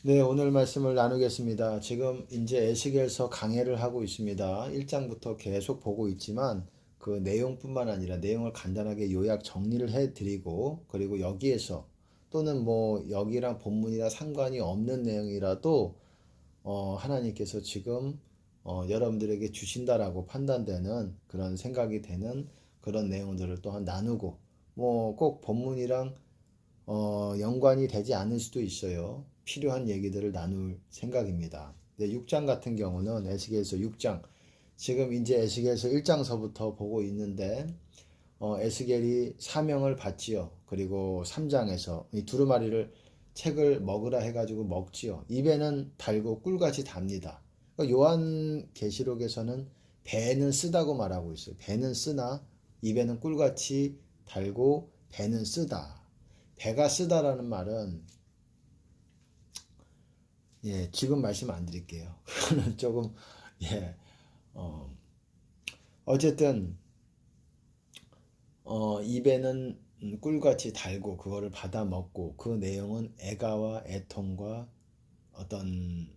네, 오늘 말씀을 나누겠습니다. 지금 이제 에스겔서 강해를 하고 있습니다. 1장부터 계속 보고 있지만 그 내용뿐만 아니라 내용을 간단하게 요약 정리를 해드리고, 그리고 여기에서 또는 뭐 여기랑 본문이랑 상관이 없는 내용이라도 하나님께서 지금 여러분들에게 주신다라고 판단되는 그런 생각이 되는 그런 내용들을 또한 나누고, 뭐 꼭 본문이랑 연관이 되지 않을 수도 있어요. 필요한 얘기들을 나눌 생각입니다. 네, 6장 같은 경우는 에스겔서 6장, 지금 이제 에스겔서 1장서부터 보고 있는데 에스겔이 사명을 받지요. 그리고 3장에서 이 두루마리를 책을 먹으라 해가지고 먹지요. 입에는 달고 꿀같이 답니다. 그러니까 요한 계시록에서는 배는 쓰다고 말하고 있어요. 배는 쓰나 입에는 꿀같이 달고 배는 쓰다. 배가 쓰다라는 말은 지금 말씀 안 드릴게요. 그거는 조금 예, 어, 어쨌든 입에는 꿀같이 달고 그거를 받아 먹고, 그 내용은 애가와 애통과 어떤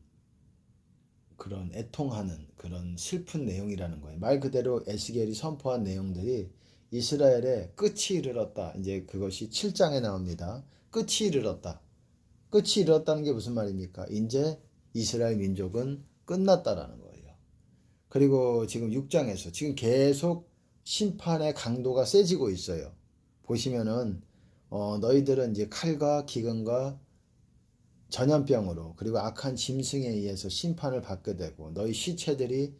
그런 애통하는 그런 슬픈 내용이라는 거예요. 말 그대로 에스겔이 선포한 내용들이 이스라엘의 끝이 이르렀다. 이제 그것이 7장에 나옵니다. 끝이 이르렀다. 끝이 이르렀다는 게 무슨 말입니까? 이제 이스라엘 민족은 끝났다라는 거예요. 그리고 지금 6장에서 지금 계속 심판의 강도가 세지고 있어요. 보시면은 너희들은 이제 칼과 기근과 전염병으로, 그리고 악한 짐승에 의해서 심판을 받게 되고, 너희 시체들이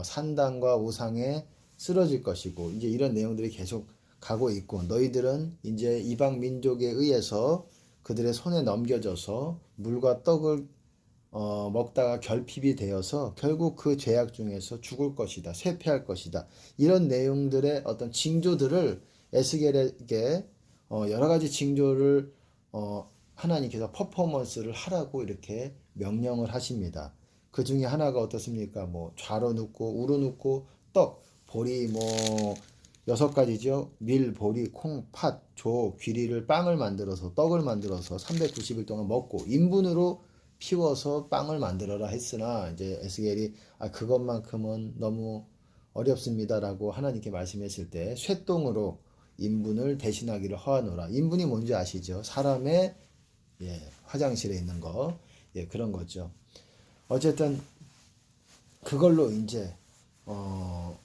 산당과 우상에 쓰러질 것이고, 이제 이런 내용들이 계속 가고 있고, 너희들은 이제 이방 민족에 의해서 그들의 손에 넘겨져서 물과 떡을 먹다가 결핍이 되어서 결국 그 죄악 중에서 죽을 것이다, 쇠퇴할 것이다. 이런 내용들의 어떤 징조들을 에스겔에게 여러 가지 징조를 하나님께서 퍼포먼스를 하라고 이렇게 명령을 하십니다. 그 중에 하나가 어떻습니까? 뭐 좌로 눕고 우로 눕고 떡, 보리 뭐 6가지죠. 밀, 보리, 콩, 팥, 조, 귀리를 빵을 만들어서 떡을 만들어서 390일 동안 먹고 인분으로 피워서 빵을 만들어라 했으나, 이제 에스겔이 그것만큼은 너무 어렵습니다라고 하나님께 말씀했을 때 쇠똥으로 인분을 대신하기를 허하노라. 인분이 뭔지 아시죠? 사람의 화장실에 있는 거, 그런 거죠. 어쨌든 그걸로 이제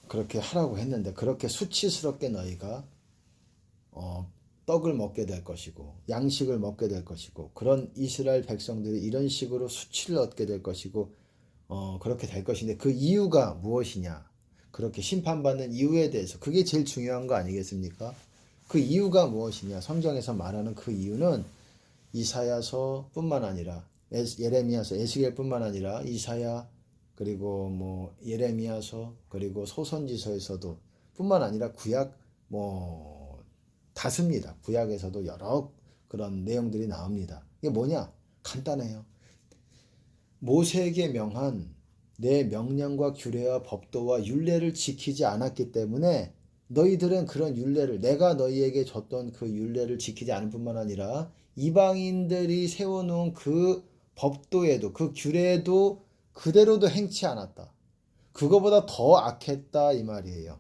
그렇게 하라고 했는데, 그렇게 수치스럽게 너희가 떡을 먹게 될 것이고 양식을 먹게 될 것이고, 그런 이스라엘 백성들이 이런 식으로 수치를 얻게 될 것이고 그렇게 될 것인데, 그 이유가 무엇이냐, 그렇게 심판받는 이유에 대해서, 그게 제일 중요한 거 아니겠습니까? 그 이유가 무엇이냐, 성경에서 말하는 그 이유는 이사야서뿐만 아니라 예레미야서, 에스겔뿐만 아니라 이사야, 그리고 뭐 예레미야서, 그리고 소선지서에서도 뿐만 아니라 구약 뭐 다습니다. 구약에서도 여러 그런 내용들이 나옵니다. 이게 뭐냐? 간단해요. 모세에게 명한 내 명령과 규례와 법도와 율례를 지키지 않았기 때문에, 너희들은 그런 율례를, 내가 너희에게 줬던 그 율례를 지키지 않을 뿐만 아니라 이방인들이 세워놓은 그 법도에도, 그 규례에도 그대로도 행치 않았다. 그거보다 더 악했다 이 말이에요.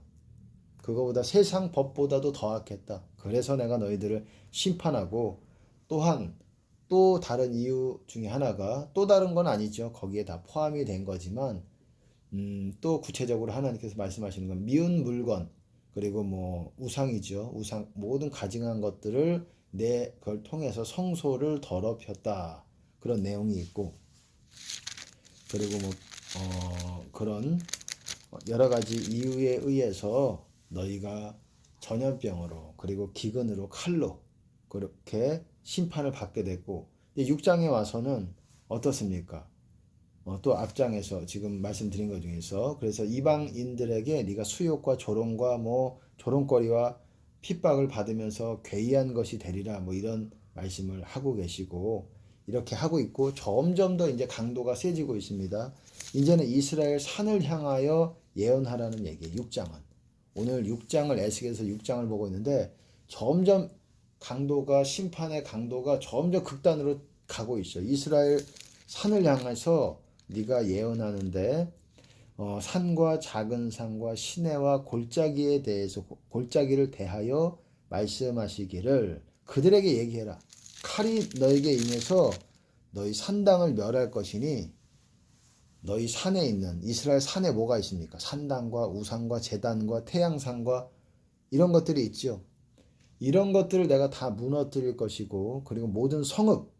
그거보다 세상 법보다도 더 악했다. 그래서 내가 너희들을 심판하고, 또한 또 다른 이유 중에 하나가, 또 다른 건 아니죠. 거기에 다 포함이 된 거지만 또 구체적으로 하나님께서 말씀하시는 건 미운 물건, 그리고 뭐 우상이죠. 우상, 모든 가증한 것들을 내 그걸 통해서 성소를 더럽혔다. 그런 내용이 있고, 그리고 뭐 그런 여러 가지 이유에 의해서 너희가 전염병으로, 그리고 기근으로, 칼로 그렇게 심판을 받게 됐고, 6장에 와서는 어떻습니까? 또 앞장에서 지금 말씀드린 것 중에서, 그래서 이방인들에게 네가 수욕과 조롱과 뭐 조롱거리와 핍박을 받으면서 괴이한 것이 되리라, 뭐 이런 말씀을 하고 계시고, 이렇게 하고 있고, 점점 더 이제 강도가 세지고 있습니다. 이제는 이스라엘 산을 향하여 예언하라는 얘기. 6장은 오늘 6장을 에스겔서 6장을 보고 있는데, 점점 강도가, 심판의 강도가 점점 극단으로 가고 있어요. 이스라엘 산을 향해서 네가 예언하는데 산과 작은 산과 시내와 골짜기에 대해서 골짜기를 대하여 말씀하시기를 그들에게 얘기해라. 칼이 너에게 임해서 너희 산당을 멸할 것이니 너희 산에 있는 이스라엘 산에 뭐가 있습니까? 산당과 우상과 제단과 태양상과 이런 것들이 있죠. 이런 것들을 내가 다 무너뜨릴 것이고 그리고 모든 성읍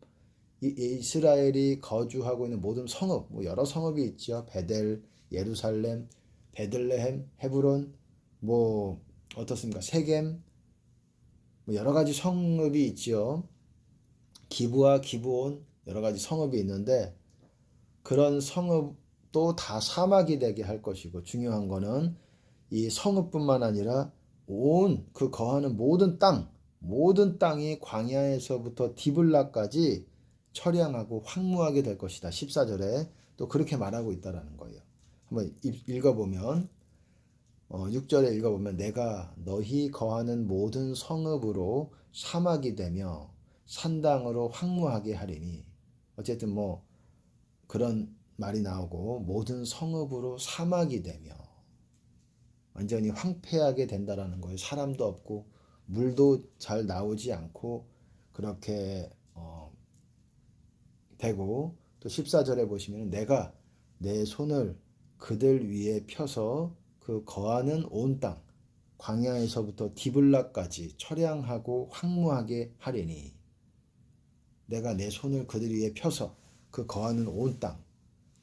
이스라엘이 거주하고 있는 모든 성읍 뭐 여러 성읍이 있죠. 베델, 예루살렘, 베들레헴, 헤브론 뭐 어떻습니까? 세겜 뭐 여러 가지 성읍이 있죠. 기브와 기브온 여러 가지 성읍이 있는데 그런 성읍도 다 사막이 되게 할 것이고 중요한 거는 이 성읍뿐만 아니라 온 그 거하는 모든 땅이 광야에서부터 디블라까지 처량하고 황무하게 될 것이다. 14절에 또 그렇게 말하고 있다라는 거예요. 한번 읽어보면 6절에 읽어보면 내가 너희 거하는 모든 성읍으로 사막이 되며 산당으로 황무하게 하리니 어쨌든 뭐 그런 말이 나오고 모든 성읍으로 사막이 되며 완전히 황폐하게 된다라는 거예요. 사람도 없고 물도 잘 나오지 않고 그렇게 되고 또 14절에 보시면 내가 내 손을 그들 위에 펴서 그 거하는 온 땅 광야에서부터 디블라까지 처량하고 황무하게 하리니 내가 내 손을 그들 위에 펴서 그 거하는 온 땅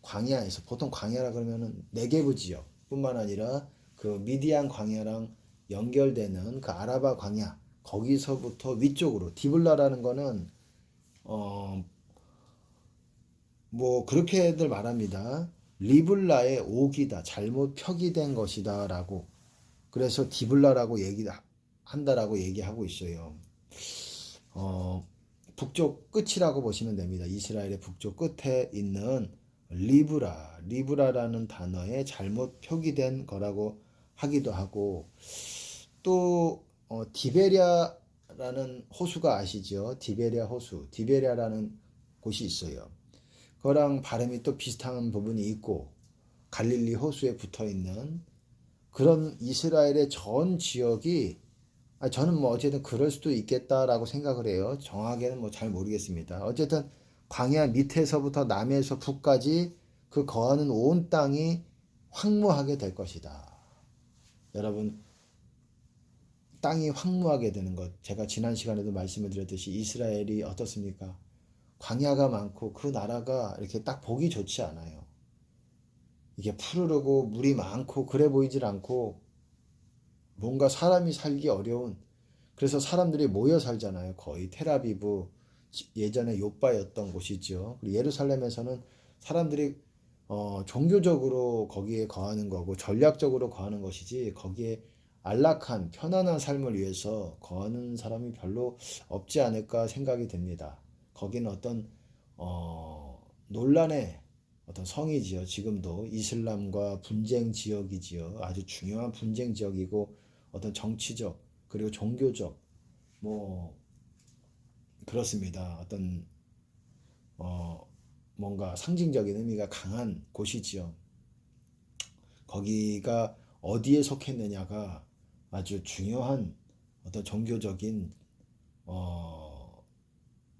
광야에서 보통 광야라 그러면은 네게브 지역 뿐만 아니라 그 미디안 광야랑 연결되는 그 아라바 광야 거기서부터 위쪽으로 디블라라는 거는 뭐 그렇게들 말합니다. 리블라의 옥이다. 잘못 표기된 것이다라고. 그래서 디블라라고 얘기한다라고 얘기하고 있어요. 북쪽 끝이라고 보시면 됩니다. 이스라엘의 북쪽 끝에 있는 리브라라는 단어에 잘못 표기된 거라고 하기도 하고 또 디베랴라는 호수가 아시죠? 디베랴 호수, 디베랴라는 곳이 있어요. 그거랑 발음이 또 비슷한 부분이 있고 갈릴리 호수에 붙어 있는 그런 이스라엘의 전 지역이 저는 뭐 어쨌든 그럴 수도 있겠다라고 생각을 해요. 정확하게는 뭐 잘 모르겠습니다. 어쨌든 광야 밑에서부터 남에서 북까지 그 거하는 온 땅이 황무하게 될 것이다. 여러분 땅이 황무하게 되는 것 제가 지난 시간에도 말씀을 드렸듯이 이스라엘이 어떻습니까? 광야가 많고 그 나라가 이렇게 딱 보기 좋지 않아요. 이게 푸르르고 물이 많고 그래 보이질 않고 뭔가 사람이 살기 어려운 그래서 사람들이 모여 살잖아요. 거의 텔아비브 예전에 요바였던 곳이죠. 그리고 예루살렘에서는 사람들이 종교적으로 거기에 거하는 거고 전략적으로 거하는 것이지 거기에 안락한 편안한 삶을 위해서 거하는 사람이 별로 없지 않을까 생각이 됩니다. 거기는 어떤 논란의 어떤 성이지요. 지금도 이슬람과 분쟁 지역이지요. 아주 중요한 분쟁 지역이고 어떤 정치적 그리고 종교적 뭐 그렇습니다. 어떤 뭔가 상징적인 의미가 강한 곳이지요. 거기가 어디에 속했느냐가 아주 중요한 어떤 종교적인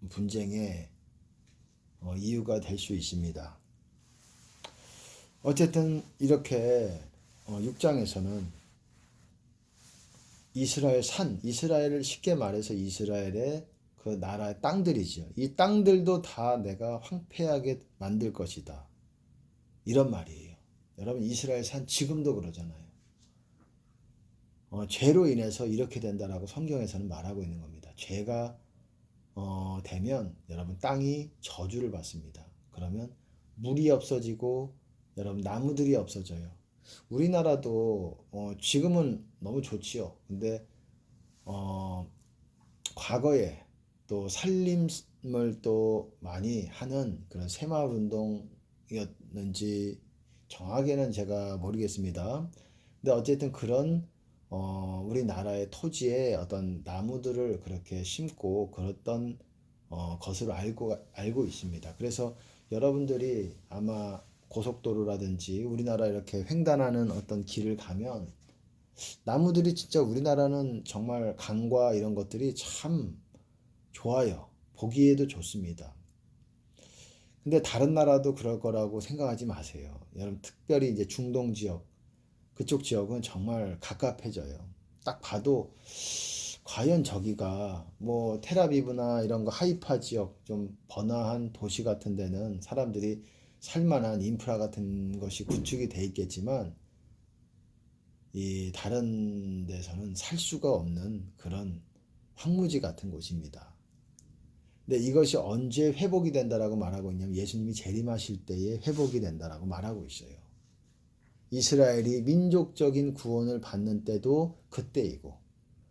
분쟁의 이유가 될 수 있습니다. 어쨌든 이렇게 6장에서는 이스라엘을 쉽게 말해서 이스라엘의 그 나라의 땅들이죠. 이 땅들도 다 내가 황폐하게 만들 것이다. 이런 말이에요. 여러분 이스라엘 산 지금도 그러잖아요. 죄로 인해서 이렇게 된다라고 성경에서는 말하고 있는 겁니다. 죄가 되면 여러분 땅이 저주를 받습니다. 그러면 물이 없어지고 여러분 나무들이 없어져요. 우리나라도 지금은 너무 좋지요. 근데 과거에 또 살림을 또 많이 하는 그런 새마을 운동이었는지 정확하게는 제가 모르겠습니다. 근데 어쨌든 그런 우리나라의 토지에 어떤 나무들을 그렇게 심고 그랬던 것으로 알고 있습니다. 그래서 여러분들이 아마 고속도로라든지 우리나라 이렇게 횡단하는 어떤 길을 가면 나무들이 진짜 우리나라는 정말 강과 이런 것들이 참 좋아요. 보기에도 좋습니다. 근데 다른 나라도 그럴 거라고 생각하지 마세요. 여러분 특별히 이제 중동 지역 그쪽 지역은 정말 갑갑해져요. 딱 봐도 과연 저기가 뭐 테라비브나 이런 거 하이파 지역 좀 번화한 도시 같은 데는 사람들이 살만한 인프라 같은 것이 구축이 돼 있겠지만 이 다른 데서는 살 수가 없는 그런 황무지 같은 곳입니다. 근데 이것이 언제 회복이 된다라고 말하고 있냐면 예수님이 재림하실 때에 회복이 된다라고 말하고 있어요. 이스라엘이 민족적인 구원을 받는 때도 그때이고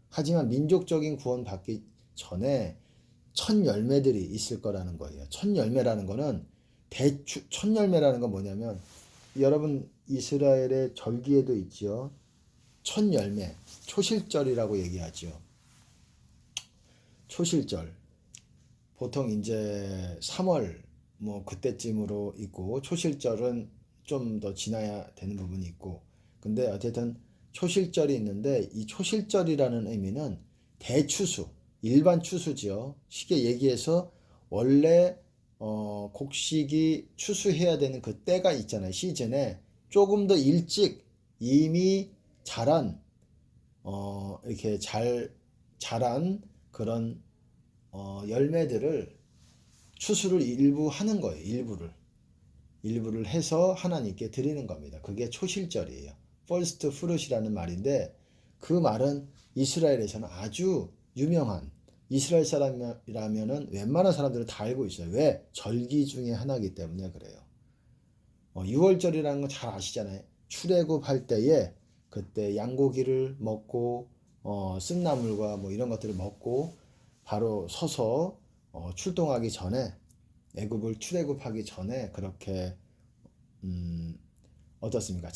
하지만 민족적인 구원 받기 전에 첫 열매들이 있을 거라는 거예요. 첫 열매라는 거는 첫 열매라는 건 뭐냐면 여러분 이스라엘의 절기에도 있지요. 첫 열매, 초실절이라고 얘기하죠. 초실절. 보통 이제 3월 뭐 그때쯤으로 있고 초실절은 좀 더 지나야 되는 부분이 있고 근데 어쨌든 초실절이 있는데 이 초실절이라는 의미는 대추수, 일반 추수지요. 쉽게 얘기해서 원래 곡식이 추수해야 되는 그 때가 있잖아요. 시즌에 조금 더 일찍 이미 자란 이렇게 잘 자란 그런 열매들을 추수를 일부 하는 거예요. 일부를 해서 하나님께 드리는 겁니다. 그게 초실절이에요. First fruit이라는 말인데 그 말은 이스라엘에서는 아주 유명한 이스라엘 사람이라면은 웬만한 사람들은 다 알고 있어요. 왜? 절기 중에 하나이기 때문에 그래요. 6월절이라는 건 잘 아시잖아요. 출애굽할 때에 그때 양고기를 먹고 쓴나물과 뭐 이런 것들을 먹고 바로 서서 출동하기 전에 애굽을 출애굽하기 전에 그렇게 어떻습니까?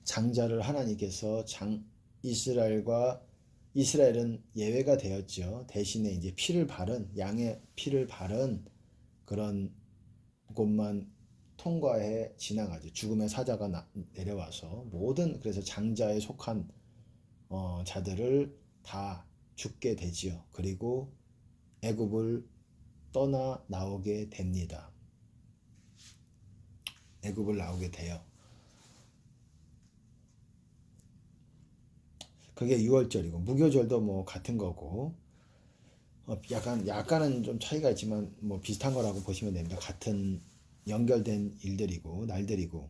장자를 하나님께서 이스라엘은 예외가 되었죠. 대신에 이제 양의 피를 바른 그런 곳만 통과해 지나가죠. 죽음의 사자가 내려와서 그래서 장자에 속한 자들을 다 죽게 되지요. 그리고 애굽을 떠나 나오게 됩니다. 애굽을 나오게 돼요. 그게 6월절이고 무교절도 뭐 같은 거고 약간은 좀 차이가 있지만 뭐 비슷한 거라고 보시면 됩니다. 같은 연결된 일들이고 날들이고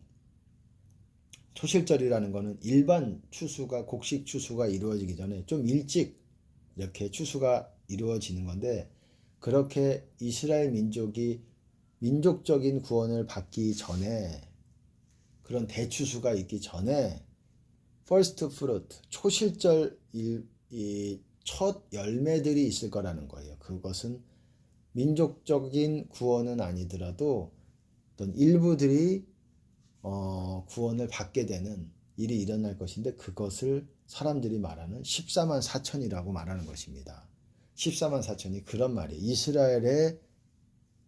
초실절이라는 거는 일반 추수가 곡식 추수가 이루어지기 전에 좀 일찍 이렇게 추수가 이루어지는 건데 그렇게 이스라엘 민족이 민족적인 구원을 받기 전에 그런 대추수가 있기 전에 first fruit 초실절 이 첫 열매들이 있을 거라는 거예요. 그것은 민족적인 구원은 아니더라도 어떤 일부들이 구원을 받게 되는 일이 일어날 것인데 그것을 사람들이 말하는 14만 4천이라고 말하는 것입니다. 14만 4천이 그런 말이에요. 이스라엘의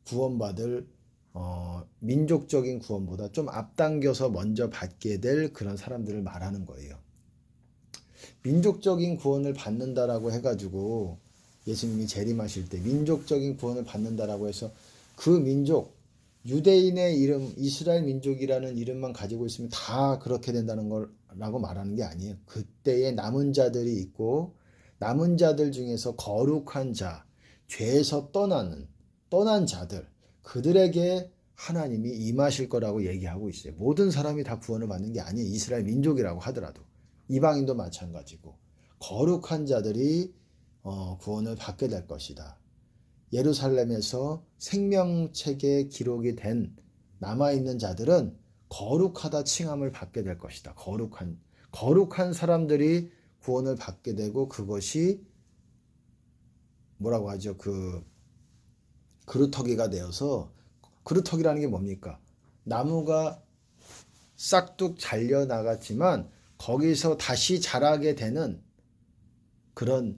구원받을 민족적인 구원보다 좀 앞당겨서 먼저 받게 될 그런 사람들을 말하는 거예요. 민족적인 구원을 받는다라고 해가지고 예수님이 재림하실 때 민족적인 구원을 받는다라고 해서 그 민족 유대인의 이름 이스라엘 민족이라는 이름만 가지고 있으면 다 그렇게 된다는 거라고 말하는 게 아니에요. 그때에 남은 자들이 있고 남은 자들 중에서 거룩한 자, 죄에서 떠난 자들 그들에게 하나님이 임하실 거라고 얘기하고 있어요. 모든 사람이 다 구원을 받는 게 아니에요. 이스라엘 민족이라고 하더라도 이방인도 마찬가지고 거룩한 자들이 구원을 받게 될 것이다. 예루살렘에서 생명책에 기록이 된 남아있는 자들은 거룩하다 칭함을 받게 될 것이다. 거룩한 사람들이 구원을 받게 되고 그것이 뭐라고 하죠? 그루터기가 되어서 그루터기라는 게 뭡니까? 나무가 싹둑 잘려 나갔지만 거기서 다시 자라게 되는 그런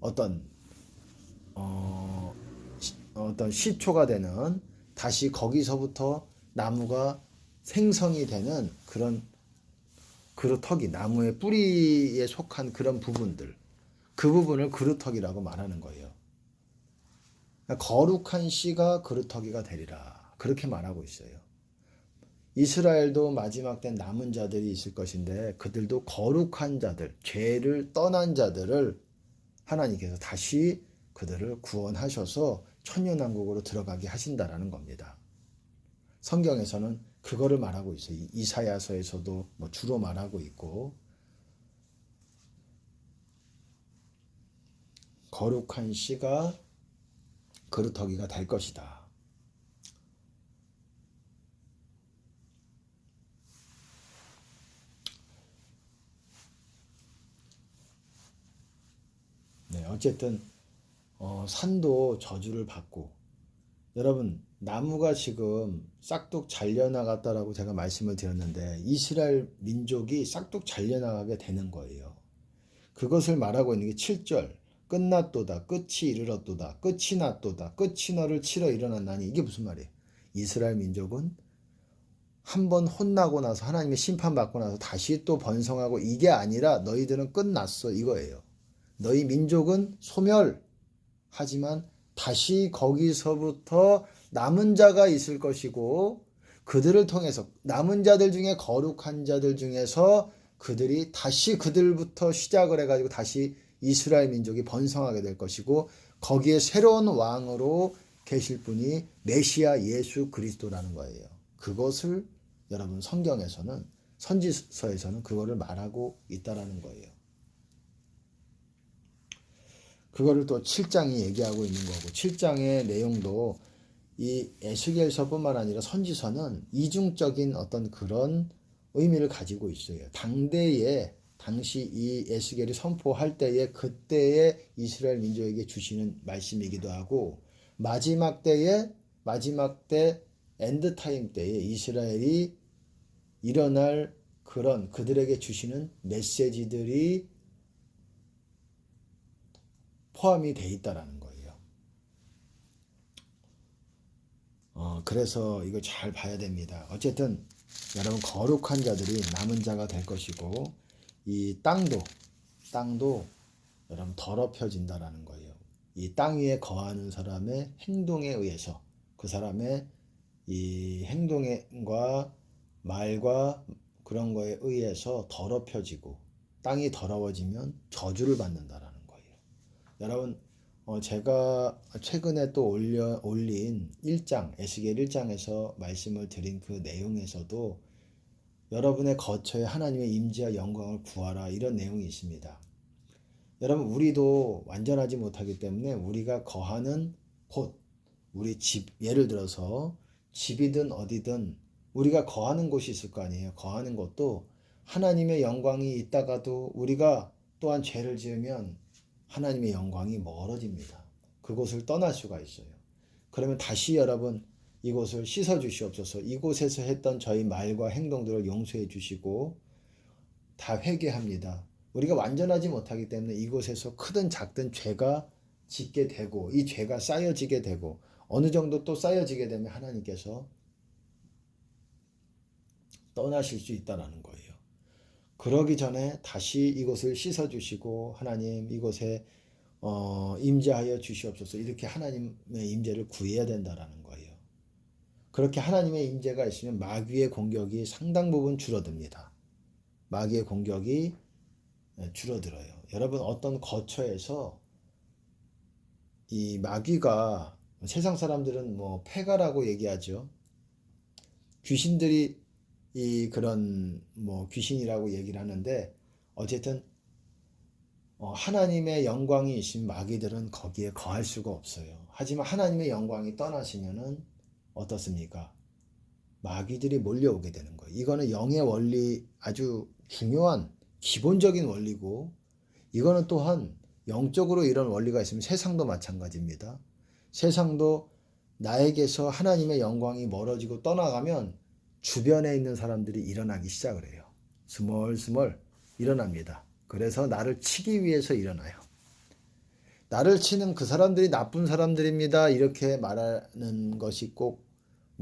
어떤 어떤 시초가 되는, 다시 거기서부터 나무가 생성이 되는 그런 그루터기, 나무의 뿌리에 속한 그런 부분들, 그 부분을 그루터기라고 말하는 거예요. 그러니까 거룩한 씨가 그루터기가 되리라, 그렇게 말하고 있어요. 이스라엘도 마지막 때 남은 자들이 있을 것인데, 그들도 거룩한 자들, 죄를 떠난 자들을 하나님께서 다시 그들을 구원하셔서 천년왕국으로 들어가게 하신다라는 겁니다. 성경에서는 그거를 말하고 있어요. 이사야서에서도 뭐 주로 말하고 있고, 거룩한 씨가 그루터기가 될 것이다. 네, 어쨌든 산도 저주를 받고, 여러분 나무가 지금 싹둑 잘려나갔다라고 제가 말씀을 드렸는데, 이스라엘 민족이 싹둑 잘려나가게 되는 거예요. 그것을 말하고 있는 게 7절, 끝났도다, 끝이 이르렀도다, 끝이 났도다, 끝이 너를 치러 일어났나니, 이게 무슨 말이에요? 이스라엘 민족은 한 번 혼나고 나서, 하나님의 심판받고 나서 다시 또 번성하고, 이게 아니라 너희들은 끝났어, 이거예요. 너희 민족은 소멸하지만 다시 거기서부터 남은 자가 있을 것이고, 그들을 통해서, 남은 자들 중에 거룩한 자들 중에서 그들이 다시, 그들부터 시작을 해가지고 다시 이스라엘 민족이 번성하게 될 것이고, 거기에 새로운 왕으로 계실 분이 메시아 예수 그리스도라는 거예요. 그것을 여러분 성경에서는, 선지서에서는 그거를 말하고 있다라는 거예요. 그거를 또 7장이 얘기하고 있는 거고, 7장의 내용도 이 에스겔서뿐만 아니라 선지서는 이중적인 어떤 그런 의미를 가지고 있어요. 당시 이 에스겔이 선포할 때에, 그때의 이스라엘 민족에게 주시는 말씀이기도 하고, 마지막 때 엔드타임 때에 이스라엘이 일어날 그런 그들에게 주시는 메시지들이 포함이 돼 있다라는 거예요. 그래서 이거 잘 봐야 됩니다. 어쨌든 여러분, 거룩한 자들이 남은 자가 될 것이고, 이 땅도 여러분 더럽혀진다라는 거예요. 이 땅 위에 거하는 사람의 행동에 의해서, 그 사람의 이 행동과 말과 그런 거에 의해서 더럽혀지고, 땅이 더러워지면 저주를 받는다라는 거예요. 여러분, 제가 최근에 또 올린 1장, 에스겔 1장에서 말씀을 드린 그 내용에서도 여러분의 거처에 하나님의 임재와 영광을 구하라, 이런 내용이 있습니다. 여러분, 우리도 완전하지 못하기 때문에 우리가 거하는 곳, 우리 집, 예를 들어서 집이든 어디든 우리가 거하는 곳이 있을 거 아니에요. 거하는 곳도 하나님의 영광이 있다가도 우리가 또한 죄를 지으면 하나님의 영광이 멀어집니다. 그곳을 떠날 수가 있어요. 그러면 다시 여러분, 이곳을 씻어 주시옵소서, 이곳에서 했던 저희 말과 행동들을 용서해 주시고 다 회개합니다. 우리가 완전하지 못하기 때문에 이곳에서 크든 작든 죄가 짓게 되고, 이 죄가 쌓여지게 되고, 어느 정도 또 쌓여지게 되면 하나님께서 떠나실 수 있다는 거예요. 그러기 전에 다시 이곳을 씻어주시고, 하나님 이곳에 임재하여 주시옵소서, 이렇게 하나님의 임재를 구해야 된다는 거예요. 그렇게 하나님의 임재가 있으면 마귀의 공격이 상당 부분 줄어듭니다. 마귀의 공격이 줄어들어요. 여러분, 어떤 거처에서 이 마귀가, 세상 사람들은 뭐 폐가라고 얘기하죠. 귀신들이 그런 뭐 귀신이라고 얘기를 하는데, 어쨌든 하나님의 영광이 있으면 마귀들은 거기에 거할 수가 없어요. 하지만 하나님의 영광이 떠나시면은 어떻습니까? 마귀들이 몰려오게 되는 거예요. 이거는 영의 원리, 아주 중요한 기본적인 원리고, 이거는 또한 영적으로 이런 원리가 있으면 세상도 마찬가지입니다. 세상도 나에게서 하나님의 영광이 멀어지고 떠나가면 주변에 있는 사람들이 일어나기 시작을 해요. 스멀스멀 일어납니다. 그래서 나를 치기 위해서 일어나요. 나를 치는 그 사람들이 나쁜 사람들입니다. 이렇게 말하는 것이 꼭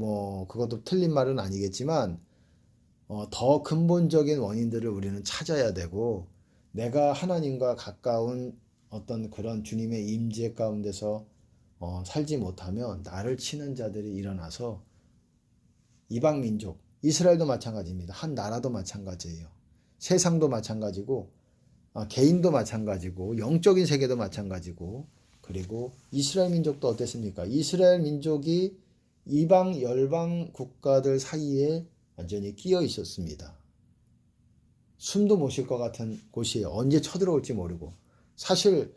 뭐 그것도 틀린 말은 아니겠지만 더 근본적인 원인들을 우리는 찾아야 되고 내가 하나님과 가까운 어떤 그런 주님의 임재 가운데서 살지 못하면 나를 치는 자들이 일어나서 이방 민족, 이스라엘도 마찬가지입니다. 한 나라도 마찬가지예요. 세상도 마찬가지고 개인도 마찬가지고 영적인 세계도 마찬가지고 그리고 이스라엘 민족도 어땠습니까? 이스라엘 민족이 이방 열방 국가들 사이에 완전히 끼어 있었습니다. 숨도 못 쉴 것 같은 곳이에요. 언제 쳐들어올지 모르고. 사실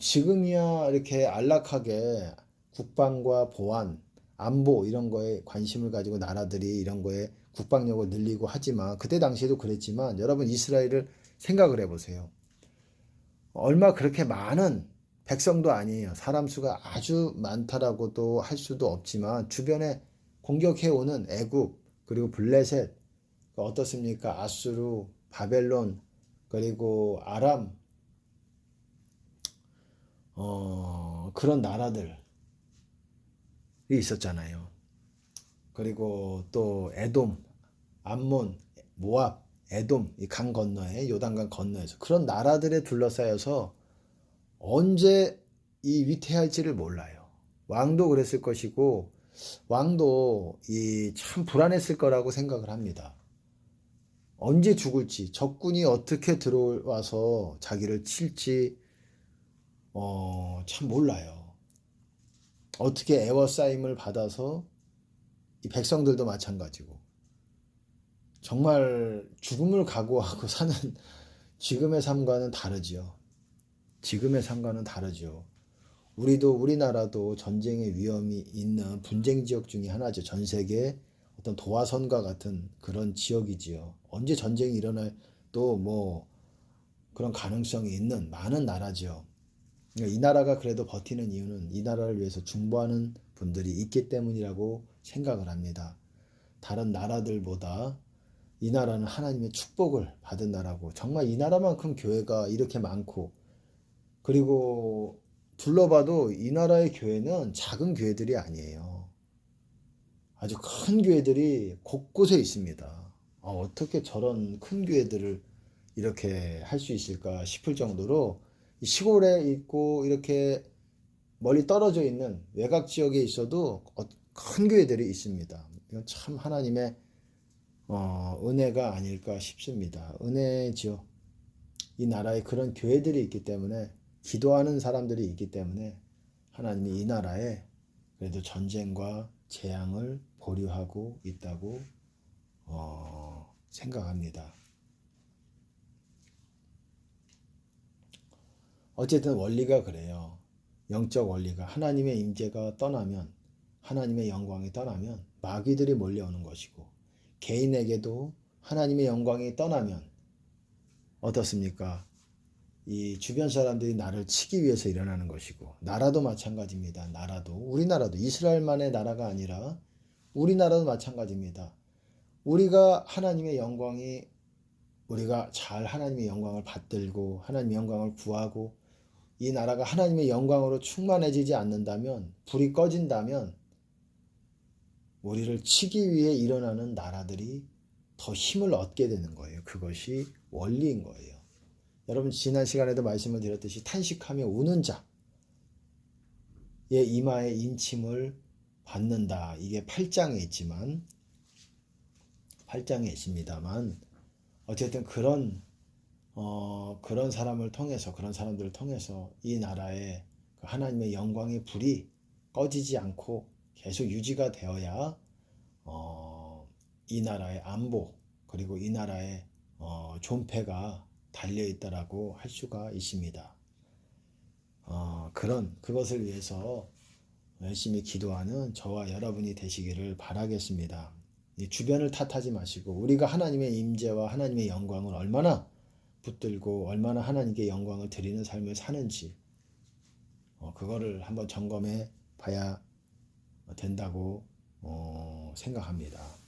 지금이야 이렇게 안락하게 국방과 보안, 안보 이런 거에 관심을 가지고 나라들이 이런 거에 국방력을 늘리고 하지만 그때 당시에도 그랬지만 여러분 이스라엘을 생각을 해보세요. 얼마 그렇게 많은 백성도 아니에요. 사람 수가 아주 많다라고도 할 수도 없지만 주변에 공격해오는 애굽 그리고 블레셋 어떻습니까? 아수르, 바벨론 그리고 아람 그런 나라들이 있었잖아요. 그리고 또 에돔, 암몬, 모압, 에돔 이 강 건너에 요단강 건너에서 그런 나라들에 둘러싸여서 언제 이 위태할지를 몰라요. 왕도 그랬을 것이고 왕도 이 참 불안했을 거라고 생각을 합니다. 언제 죽을지 적군이 어떻게 들어와서 자기를 칠지 참 몰라요. 어떻게 애워싸임을 받아서 이 백성들도 마찬가지고 정말 죽음을 각오하고 사는 지금의 삶과는 다르지요. 지금의 삶과는 다르죠. 우리나라도 전쟁의 위험이 있는 분쟁 지역 중에 하나죠. 전 세계 어떤 도화선과 같은 그런 지역이지요. 언제 전쟁이 일어날 또 뭐 그런 가능성이 있는 많은 나라죠. 그러니까 이 나라가 그래도 버티는 이유는 이 나라를 위해서 중보하는 분들이 있기 때문이라고 생각을 합니다. 다른 나라들보다 이 나라는 하나님의 축복을 받은 나라고 정말 이 나라만큼 교회가 이렇게 많고 그리고 둘러봐도 이 나라의 교회는 작은 교회들이 아니에요. 아주 큰 교회들이 곳곳에 있습니다. 어떻게 저런 큰 교회들을 이렇게 할 수 있을까 싶을 정도로 시골에 있고 이렇게 멀리 떨어져 있는 외곽 지역에 있어도 큰 교회들이 있습니다. 이건 참 하나님의 은혜가 아닐까 싶습니다. 은혜지요. 이 나라에 그런 교회들이 있기 때문에 기도하는 사람들이 있기 때문에 하나님이 이 나라에 그래도 전쟁과 재앙을 보류하고 있다고 생각합니다. 어쨌든 원리가 그래요. 영적 원리가 하나님의 임재가 떠나면 하나님의 영광이 떠나면 마귀들이 몰려오는 것이고 개인에게도 하나님의 영광이 떠나면 어떻습니까? 이 주변 사람들이 나를 치기 위해서 일어나는 것이고 나라도 마찬가지입니다. 우리나라도 이스라엘만의 나라가 아니라 우리나라도 마찬가지입니다. 우리가 잘 하나님의 영광을 받들고 하나님의 영광을 구하고 이 나라가 하나님의 영광으로 충만해지지 않는다면 불이 꺼진다면 우리를 치기 위해 일어나는 나라들이 더 힘을 얻게 되는 거예요. 그것이 원리인 거예요. 여러분 지난 시간에도 말씀을 드렸듯이 탄식하며 우는 자의 이마에 인침을 받는다. 이게 8장에 있습니다만 어쨌든 그런 사람들을 통해서 이 나라에 하나님의 영광의 불이 꺼지지 않고 계속 유지가 되어야 이 나라의 안보 그리고 이 나라의 존폐가 달려있다라고 할 수가 있습니다. 그것을 위해서 열심히 기도하는 저와 여러분이 되시기를 바라겠습니다. 주변을 탓하지 마시고 우리가 하나님의 임재와 하나님의 영광을 얼마나 붙들고 얼마나 하나님께 영광을 드리는 삶을 사는지 그거를 한번 점검해 봐야 된다고 생각합니다.